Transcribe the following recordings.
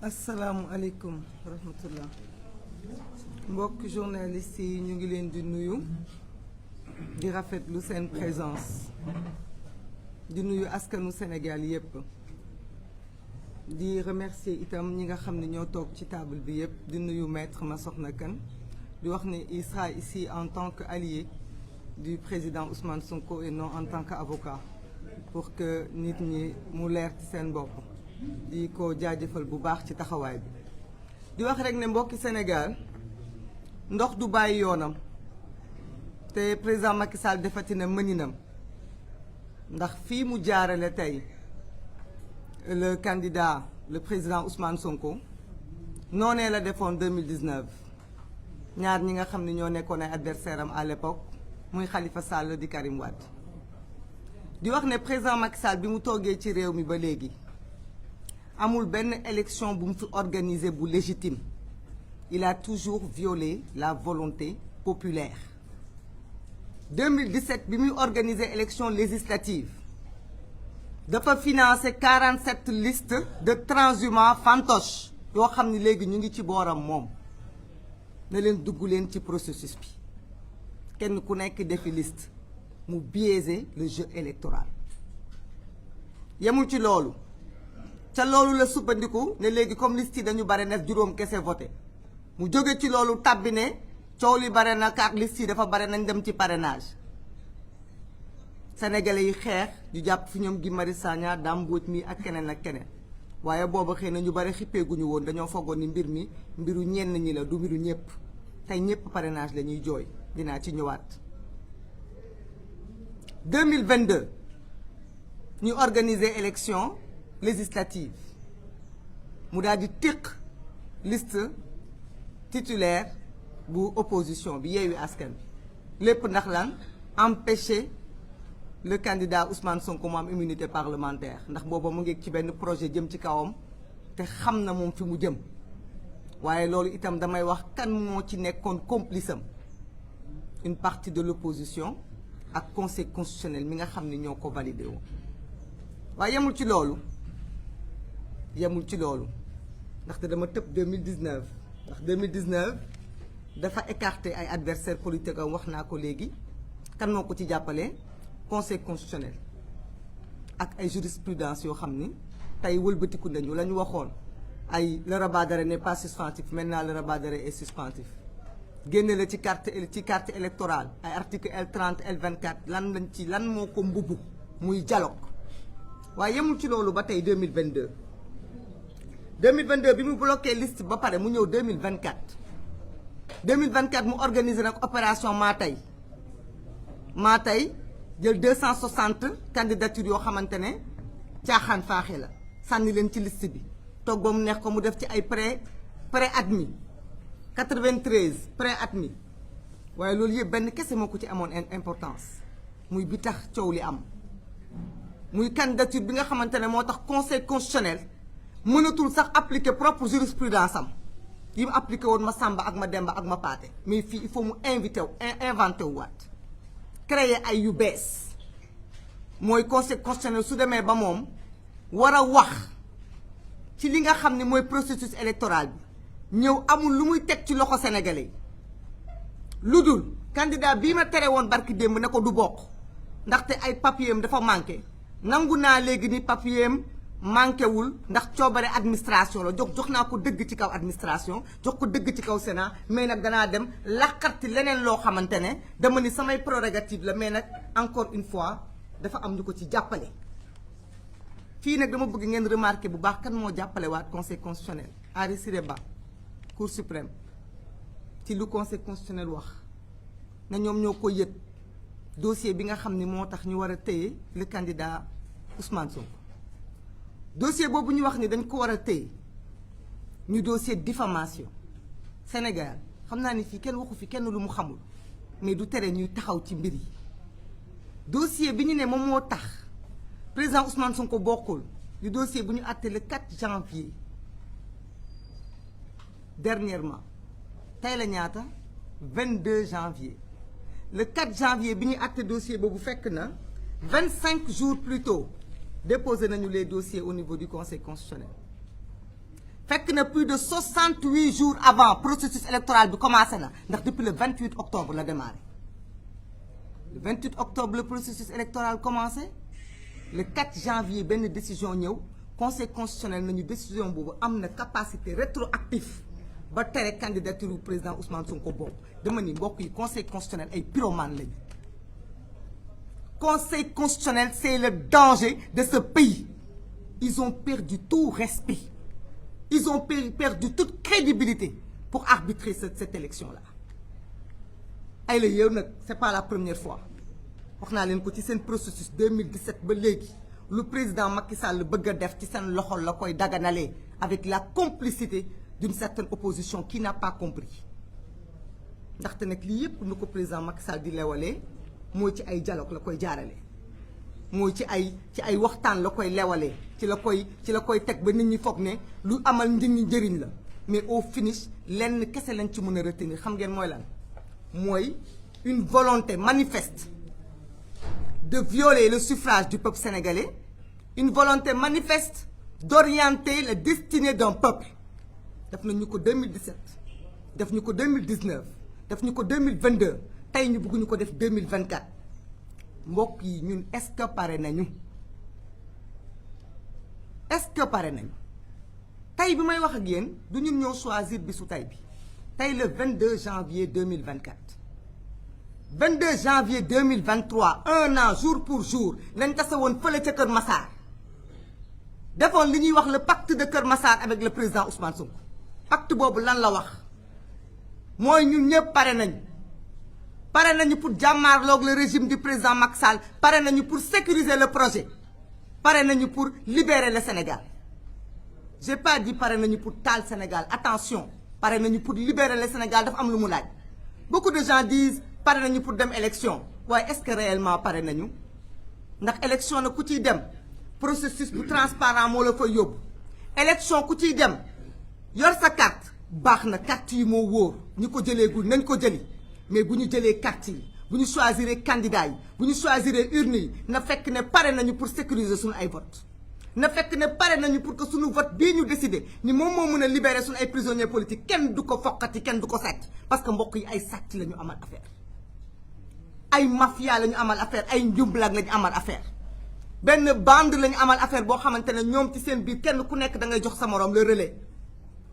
asalaamualeykum wa rahmatullah mbokk journaliste yi ñu ngi leen di nuyu di rafetlu seen présence di nuyu askanu Sénégal yépp di remercier itam ñi nga xam ne ñoo toog ci table bi yépp di nuyu maître Massokhna Kane di wax ne il sera ici en tant qu'allié du président Ousmane Sonko et non en tant qu'avocat pour que nit ñi mu leer ci seen bopp di ko jaajëfal bu baax ci taxawaay bi di wax rek ne mbokki Sénégal ndox du bàyyi yoonam te président Macky Sall defati na mëninam ndax fii mu jaarale tey le candidat le président Ousmane Sonko noonee la defoon 2019 ñaar ñi nga xam ne ñoo nekkoon ay adversaire am à l'époque muy Khalifa Sall di Karim Wade di wax ne président Macky Sall bi mu toogee ci réew mi ba léegi amul benn élection bu mu fi organisé bu légitime il a toujours violé la volonté populaire 2017 bi muy organisé élection législative dafa financé 47 listes de transhumants fantoches yoo xam ni léegi ñu ngi ci booram moom na leen dugg leen ci processus bi kenn ku nekk defi liste mu biaiser le jeu électoral yemul ci loolu ca loolu la sukkandiku ne léegi comme liste yi dañu bare na juróom kese voté mu jóge ci loolu tàbbi ne coow li bare na ak liste yi dafa bare nañ dem ci parrainage sénégalais yi xeex ñu jàpp fi ñoom Guy Marius Sagna Dame Mbodj mi ak keneen ak keneen waaye booba xëy na ñu bare xippeeguñu woon dañoo foogoon ni mbir mi mbiru ñenn ñi la du mbiru ñëpp tey ñëpp parrainage la ñuy jooy dinaa ci ñëwaat 2022 ñu organiser élection législative mu daal di téq liste titulaire bu opposition bi Yewwi Askan Wi lépp ndax lan empêcher le candidat Ousmane Sonko mu am immunité parlementaire ndax booba mu ngi ci benn projet jëm ci kawam te xam na moom fi mu jëm waaye loolu itam damay wax kan moo ci nekkoon complice am une partie de l'opposition ak conseil constitutionnel mi nga xam ne ñoo ko validé woon waaye yemul ci loolu ndaxte dama tëb 2019 ndax 2019 dafa écarté ay adversaires politiques am wax naa ko léegi kan moo ko ci jàppale conseil constitutionnel ak ay jurisprudence yoo xam ni tey wëlbatiku nañu la ñu waxoon ay le rabat d'arrêt n'est pas suspensif maintenant le rabat d'arrêt est suspensif génne la ci carte électorale ay article L30 L24 lan moo ko mbubb muy dialogue waaye yemul ci loolu ba tey 2022 bi mu bloqué liste ba pare mu ñëw 2024 mu organiser nag opération maa tey jël 260 candidatures yoo xamante ne caaxaan faaxe la sànni leen ci liste bi toog ba mu neex ko mu def ci ay pré admis 93 pré admis waaye loolu yëpp benn kese moo ko ci amoon importance muy bi tax coow li am muy candidature bi nga xamante ne moo tax conseil constitutionnel mënatul sax appliquer propre jurisprudence am yi mu appliqué woon ma Samba ak ma Demba ak ma Paate mais fii il faut mu inventé wu waat créer ay yu bees mooy conseil constitutionnel su demee ba moom war a wax ci li nga xam ne mooy processus électoral bi ñëw amul lu muy teg ci loxo sénégalais yi lu dul candidat bii ma tere woon barki démb ne ko du bokk ndaxte ay papier am dafa manqué nangu naa léegi ni papier am manqué wul ndax coobare administration la jox naa ko dëgg ci kaw administration jox ko dëgg ci kaw Sénat mais nag danaa dem laqarti leneen loo xamante ne dama ni samay prérogative la mais nag encore une fois dafa am ñu ko ci jàppale. fii nag dama bëgg ngeen remarquer bu baax kan moo jàppale waat conseil constitutionnel Henri Ciré Ba cour suprême ci lu conseil constitutionnel wax na ñoom ñoo ko yët dossier bi nga xam ni moo tax ñu war a téye le candidat Ousmane Sonko. dossier boobu ñu wax ni dañ ko war a téye ñu dossier diffamation Sénégal xam naa ni fii kenn waxu fi kenn lu mu xamul mais du tere ñuy taxaw ci mbir yi dossier bi ñu ne moom moo tax président Ousmane Sonko bokkul du dossier bu ñu àtte le 4 janvier dernièrement tey la ñaata 22 janvier le 4 janvier bi ñu àtte dossier boobu fekk na 25 jours plus tôt déposé nañu les dossiers au niveau du conseil constitutionnel fekk na plus de 68 jours avant processus électoral bi commencé na ndax depuis le 28 octobre la démarré le 28 octobre le processus électoral commencé le 4 janvier benn décision ñëw conseil constitutionnel nañu décision boobu am na capacité rétroactive ba tere candidature du président Ousmane Sonko boobu dama ni mbokk yi conseil constitutionnel ay pyromane lañu. Conseil constitutionnel c'est le danger de ce pays. Ils ont perdu tout respect. Ils ont perdu toute crédibilité pour arbitrer cette élection-là. ay la yow nag c'est pas la première fois wax naa leen ko ci seen processus 2017 ba léegi lu président Macky Sall bëgg a def ci seen loxo la koy daganalee avec la complicité d'une certaine opposition qui n'a pas compris ndaxte nag lii yëpp nu ko président Macky Sall di lewalee mooy ci ay dialogue la koy jaarale mooy ci ay waxtaan la koy lewalee ci la koy teg ba nit ñi foog ne lu amal njëriñ la mais au finish lenn kese lañ ci mën a retenir xam ngeen mooy lan mooy une volonté manifeste de violer le suffrage du peuple sénégalais, une volonté manifeste d'orienter la destinée d'un peuple. def nañu ko 2017 def ñu ko 2019 def ñu ko 2022 tey ñu bëgg ñu ko def 2024 mbokk yi ñun est-ce que pare nañu tey bi may wax ak yéen du ñun ñoo choisir bisu tey bi tey le 22 janvier 2024 22 janvier 2023 un an jour pour jour lañ tase woon fële ca Kër Massar defoon li ñuy wax le pacte de Kër Massar avec le président Ousmane Sonko pacte boobu lan la wax mooy ñun ñëpp pare nañu pour jàmmaarloog le régime du président Macky Sall pare nañu pour sécuriser le projet pare nañu pour libérer le Sénégal j'ai pas dit pare nañu pour taal Sénégal attention pare nañu pour libérer le Sénégal dafa am lu mu laaj beaucoup de gens disent pare nañu pour dem élection waaye est-ce que réellement pare nañu ndax élection na ku ciy dem processus bu transparent moo la fa yóbbu élection ku ciy dem yor sa carte baax na carte yi moo wóor ñu ko jëleegul nañ ko jëli mais bu ñu jëlee carte yi bu ñu choisir candidat yi bu ñu choisir urne yi na fekk ne pare nañu pour sécuriser suñu ay vote na fekk ne pare nañu pour que suñu vote bii ñu décider ni moom moo mën a libérer suñu ay prisonniers politiques kenn du ko foqati kenn du ko sàcc parce que mbokk yi ay sàcc la ñu amal affaire ay mafia la ñu amal affaire ay njublag la ñu amal affaire benn bande la ñu amal affaire boo xamante ne ñoom ci seen biir kenn ku nekk da ngay jox sa morom le relais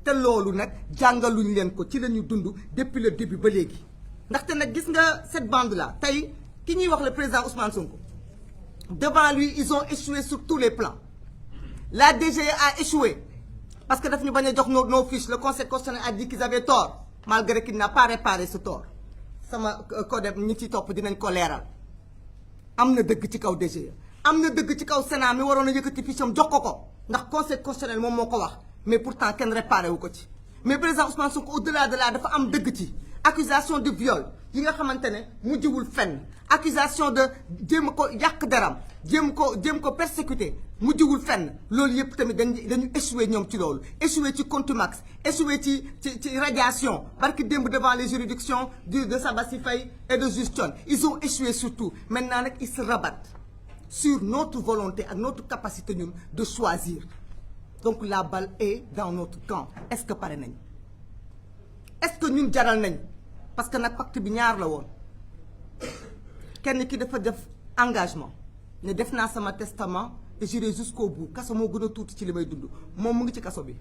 te loolu nag jàngaluñ leen ko ci la ñu dund depuis le début ba léegi ndaxte nag gis nga cette bande là tey ki ñuy wax le président Ousmane Sonko devant lui ils ont échoué sur tous les plans la DGE a échoué parce que daf ñu bañ a jox nos fiches le conseil constitutionnel a dit qu'ils avaient tort malgré qu'il n'a pas réparé ce tort sama code ñi ci topp dinañ ko leeral am na dëgg ci kaw DGE am na dëgg ci kaw Sénat mi waroon a yëkkati fiche am jox ko ndax conseil constitutionnel moom moo ko wax mais pourtant kenn réparé wu ko ci mais président Ousmane Sonko au-delà de là dafa am dëgg ci accusation de viol yi nga xamante ne mujjiwul fenn accusation de jéem ko yàq deram jéem ko persécuter mujjiwul fenn loolu yëpp tamit dañu échoué ñoom ci loolu échoué ci contumace échoué ci radiation barki démb devant les juridictions de Sabassi Faye et de Juste Thione ils ont échoué surtout maintenant nag ils se rabattent sur notre volonté ak notre capacité ñun de choisir donc la balle est dans notre camp est-ce que pare nañ est-ce que ñun jaral nañ parce que nag pacte bi ñaar la woon kenn ki dafa def engagement ne def naa sama testament et j'irai jusqu'au bout kaso moo gën a tuuti ci li may dund moom mu ngi ci kaso bi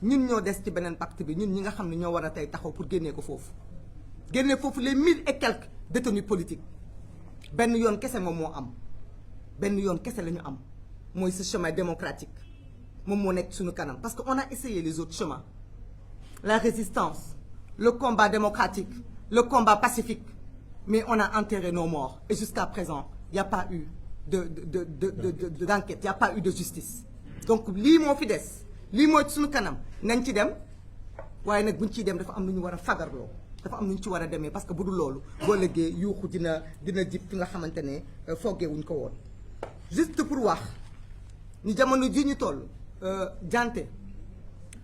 ñun ñoo des ci beneen pacte bi ñun ñi nga xam ne ñoo war a tey taxaw pour génnee ko foofu génnee foofu les 1000 et quelques détenus politiques benn yoon kese moom moo am benn yoon kese la ñu am mooy ce chemin démocratique moom moo nekk suñu kanam parce que on a essayé les autres chemins la résistance le combat démocratique le combat pacifique mais on a enterré nos morts et jusqu'à présent il n'y a pas eu d'enquête il n'y a pas eu de justice donc lii moo fi des lii mooy suñu kanam nañ ci dem waaye nag buñ ciy dem dafa am lu ñu war a fagarloo dafa am lu ñu ci war a demee parce que bu dul loolu boo léegee yuuxu dina jib fi nga xamante ne foogee ko woon juste pour wax ni jamono ji ñu toll jante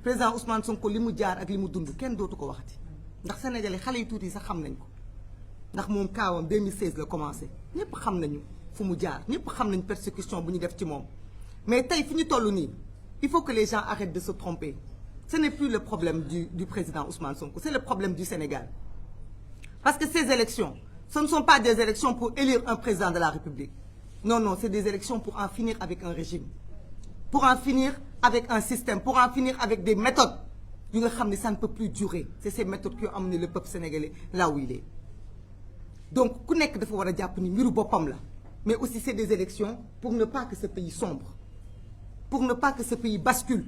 président Ousmane Sonko li mu jaar ak li mu dund kenn dootu ko waxati ndax Sénégalais xale yu tuuti sax xam nañ ko ndax moom kaawam 2016 la commencé ñëpp xam nañu fu mu jaar ñëpp xam nañ persécution bu ñu def ci moom mais tey fi ñu toll nii il faut que les gens arrêtent de se tromper. Ce n'est plus le problème du président Ousmane Sonko, c'est le problème du Sénégal. Parce que ces élections, ce ne sont pas des élections pour élire un président de la République. Non, non, c'est des élections pour en finir avec un régime. Pour en finir avec un système, pour en finir avec des méthodes. Ça ne peut plus durer. C'est ces méthodes qui ont amené le peuple sénégalais là où il est. Donc, ku nekk dafa war a jàpp ni mbiru boppam la. Mais aussi c'est des élections pour ne pas que ce pays sombre. Pour ne pas que ce pays bascule.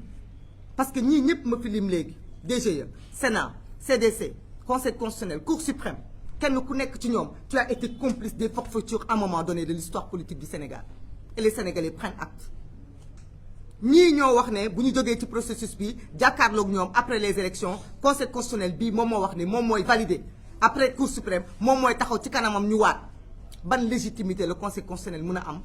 Parce que ñii ñëpp ma fi lim léegi DGE, Sénat, CDC, Conseil constitutionnel, Cour suprême, kenn ku nekk ci ñoom tu as été complice des forfaitures à un moment donné de l'histoire politique du Sénégal. Et les Sénégalais prennent acte. ñii ñoo wax ne bu ñu jógee ci processus bi jàkkaarloog ñoom après les élections Conseil constitutionnel bii moom moo wax ne moom mooy validé après Cour suprême moom mooy taxaw ci kanamam ñu waat ban légitimité le Conseil constitutionnel mën a am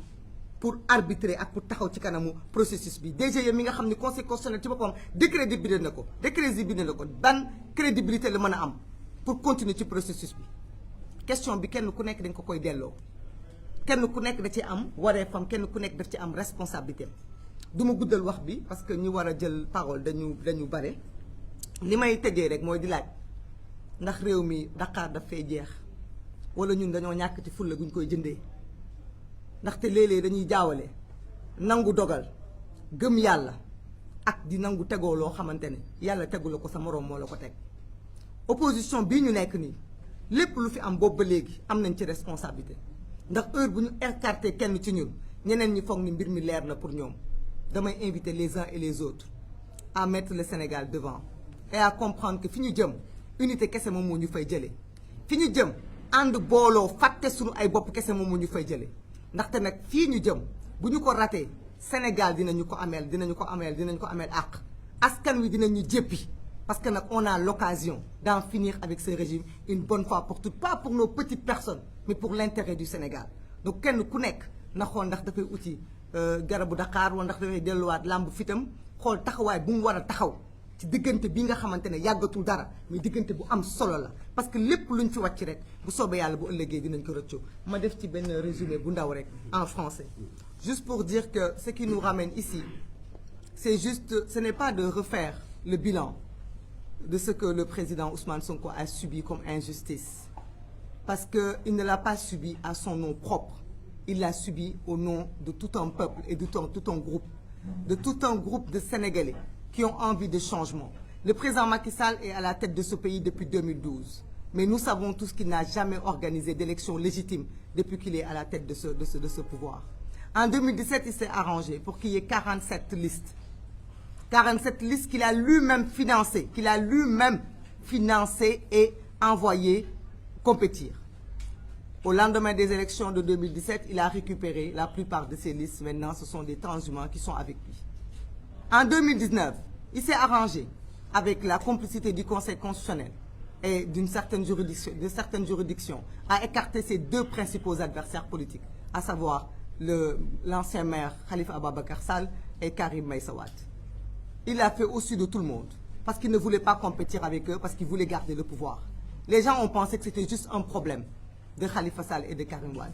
pour arbitrer ak pour taxaw ci kanamu processus bi DGE mi nga xam ne Conseil constitutionnel ci boppam décrédibilité na ko ban crédibilité la mën a am pour continuer ci processus bi question bi kenn ku nekk dañ ko koy delloo kenn ku nekk da ci am wareefam kenn ku nekk daf ci am responsabilité du ma guddal wax bi parce que ñu war a jël parole dañu bare li may tëjee rek mooy di laaj ndax réew mi Dakar daf fay jeex wala ñun dañoo ñàkk ci fulla guñ koy jëndee ndaxte léeg-léeg dañuy jaawale nangu dogal gëm yàlla ak di nangu tegoo loo xamante ne yàlla tegu la ko sa moroom moo la ko teg opposition bii ñu nekk nii lépp lu fi am boobu ba léegi am nañ ci responsabilité ndax heure bu ñu écarté kenn ci ñun ñeneen ñi foog ni mbir mi leer na pour ñoom damay inviter les uns et les autres à mettre le Sénégal devant et à comprendre que fi ñu jëm unité kese moom moo ñu fay jëlee fi ñu jëm ànd booloo fàtte suñu ay bopp kese moom moo ñu fay jëlee ndaxte nag fii ñu jëm bu ñu ko ratee Sénégal dinañu ko ameel àq askan wi dinañu jéppi parce que nag on a l'occasion d'en finir avec ce régime une bonne fois pour toutes, pas pour nos petites personnes mais pour l'intérêt du Sénégal. Donc kenn ku nekk na xool ndax dafay uti garabu Dakar wala ndax dafay delluwaat làmb fitam xool taxawaay bu mu war a taxaw ci diggante bi nga xamante ne yàggatul dara mais diggante bu am solo la parce que lépp luñ fi wàcc rek bu soobee yàlla bu ëllëgee dinañ ko rëccoo ma def ci benn résumé bu ndaw rek en français juste pour dire que ce qui nous ramène ici c'est juste ce n'est pas de refaire le bilan de ce que le président Ousmane Sonko a subi comme injustice parce que il ne l'a pas subi à son nom propre il l'a subi au nom de tout un peuple et de tout un groupe de Sénégalais qui ont envie de changement. Le président Macky Sall est à la tête de ce pays depuis 2012. Mais nous savons tous qu'il n'a jamais organisé d'élection légitime depuis qu'il est à la tête de ce pouvoir. En 2017, il s'est arrangé pour qu'il y ait 47 listes. 47 listes qu'il a lui-même financées et envoyées compétir. Au lendemain des élections de 2017, il a récupéré la plupart de ces listes. Maintenant, ce sont des transhumants qui sont avec lui. En 2019, il s'est arrangé avec la complicité du Conseil constitutionnel et de certaines juridictions à écarter ses deux principaux adversaires politiques, à savoir l'ancien maire Khalifa Ababacar Sall et Karim Meïssa Wade. Il l'a fait au-dessus de tout le monde parce qu'il ne voulait pas compétir avec eux, parce qu'il voulait garder le pouvoir. Les gens ont pensé que c'était juste un problème de Khalifa Sall et de Karim Wade.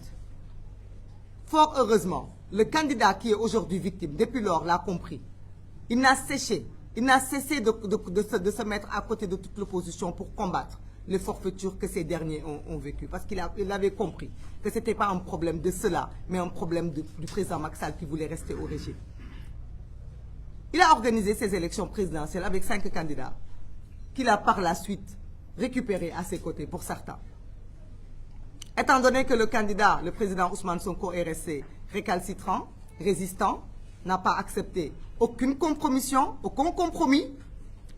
Fort heureusement, le candidat qui est aujourd'hui victime, depuis lors, l'a compris. Il n'a cessé de se mettre à côté de toute l'opposition pour combattre les forfaitures que ces derniers ont vécues. Parce qu'il avait compris que ce n'était pas un problème de cela, mais un problème du président Macky Sall qui voulait rester au régime. Il a organisé ces élections présidentielles avec 5 candidats qu'il a par la suite récupérés à ses côtés pour certains. Étant donné que le président Ousmane Sonko est resté récalcitrant, résistant, n'a pas accepté aucune compromission, aucun compromis,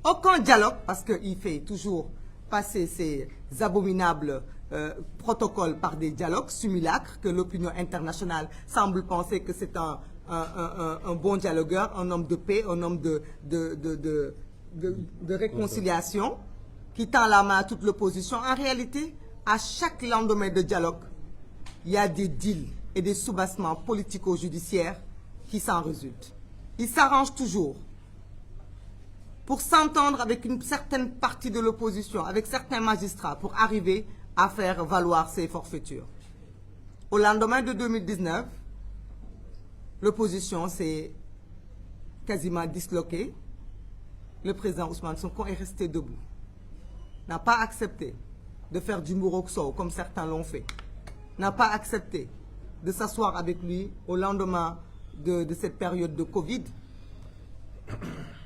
aucun dialogue, parce qu'il fait toujours passer ces abominables protocoles par des dialogues simulacres, que l'opinion internationale semble penser que c'est un bon dialogueur, un homme de paix, un homme de réconciliation, qui tend la main à toute l'opposition. En réalité, à chaque lendemain de dialogue, il y a des deals et des soubassements politico-judiciaires qui s'en résultent. Il s'arrange toujours pour s'entendre avec une certaine partie de l'opposition, avec certains magistrats, pour arriver à faire valoir ses forfaitures. Au lendemain de 2019, l'opposition s'est quasiment disloqué, le président Ousmane Sonko est resté debout. N'a pas accepté de faire du mouroxo comme certains l'ont fait. N'a pas accepté de s'asseoir avec lui au lendemain de cette période de Covid.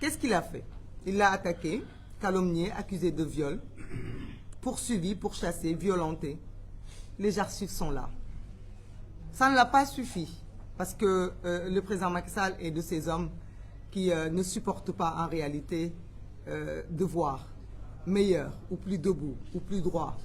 Qu'est-ce qu'il a fait? Il l'a attaqué, calomnié, accusé de viol, poursuivi, pourchassé, violenté. Les archives sont là. Ça ne l'a pas suffi parce que le président Macky Sall est de ces hommes qui ne supportent pas en réalité de voir meilleur ou plus debout ou plus droit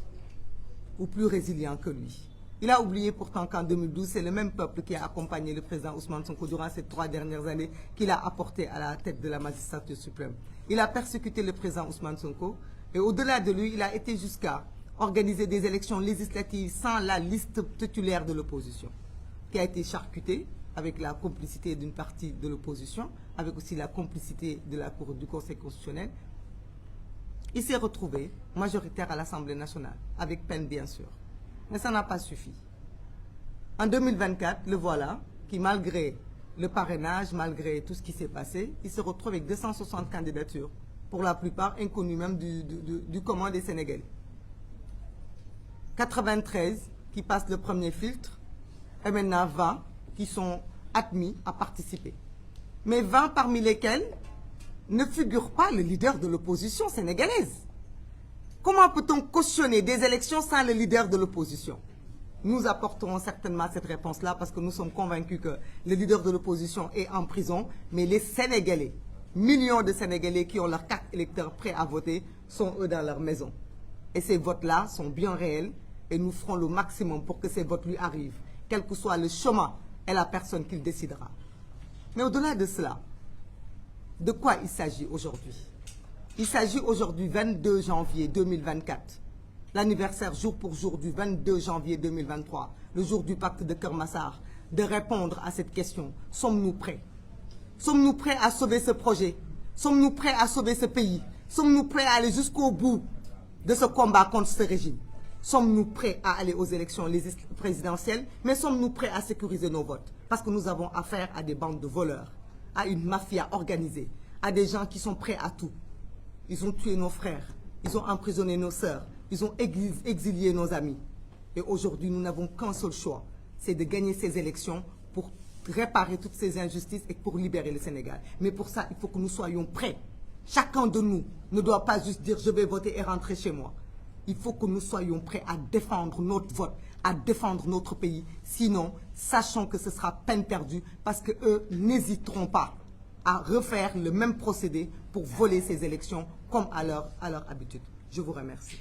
ou plus résilient que lui. Il a oublié pourtant qu'en 2012, c'est le même peuple qui a accompagné le président Ousmane Sonko durant ces 3 dernières années qu'il a apporté à la tête de la magistrature suprême. Il a persécuté le président Ousmane Sonko et au-delà de lui, il a été jusqu'à organiser des élections législatives sans la liste titulaire de l'opposition, qui a été charcutée avec la complicité d'une partie de l'opposition, avec aussi la complicité de la Cour du Conseil constitutionnel. Il s'est retrouvé majoritaire à l'Assemblée nationale, avec peine bien sûr. Mais ça n'a pas suffi. En 2024, le voilà, qui malgré le parrainage, malgré tout ce qui s'est passé, il se retrouve avec 260 candidatures, pour la plupart inconnues même du commun des Sénégalais. 93 qui passent le premier filtre, et maintenant 20 qui sont admis à participer. Mais 20 parmi lesquels ne figure pas le leader de l'opposition sénégalaise. Comment peut-on cautionner des élections sans le leader de l'opposition? Nous apporterons certainement cette réponse-là parce que nous sommes convaincus que le leader de l'opposition est en prison, mais les Sénégalais, millions de Sénégalais qui ont leur carte électeur prêts à voter, sont eux dans leur maison. Et ces votes-là sont bien réels et nous ferons le maximum pour que ces votes lui arrivent, quel que soit le chemin et la personne qu'il décidera. Mais au-delà de cela, de quoi il s'agit aujourd'hui? Il s'agit aujourd'hui 22 janvier 2024, l'anniversaire jour pour jour du 22 janvier 2023, le jour du pacte de Keur Massar, de répondre à cette question. Sommes-nous prêts? Sommes-nous prêts à sauver ce projet? Sommes-nous prêts à sauver ce pays? Sommes-nous prêts à aller jusqu'au bout de ce combat contre ce régime? Sommes-nous prêts à aller aux élections présidentielles? Mais sommes-nous prêts à sécuriser nos votes? Parce que nous avons affaire à des bandes de voleurs, à une mafia organisée, à des gens qui sont prêts à tout. Ils ont tué nos frères, ils ont emprisonné nos sœurs, ils ont exilié nos amis. Et aujourd'hui, nous n'avons qu'un seul choix, c'est de gagner ces élections pour réparer toutes ces injustices et pour libérer le Sénégal. Mais pour ça, il faut que nous soyons prêts. Chacun de nous ne doit pas juste dire « je vais voter et rentrer chez moi ». Il faut que nous soyons prêts à défendre notre vote, à défendre notre pays. Sinon, sachons que ce sera peine perdue parce qu'eux n'hésiteront pas à refaire le même procédé pour voler ces élections comme à leur habitude. Je vous remercie.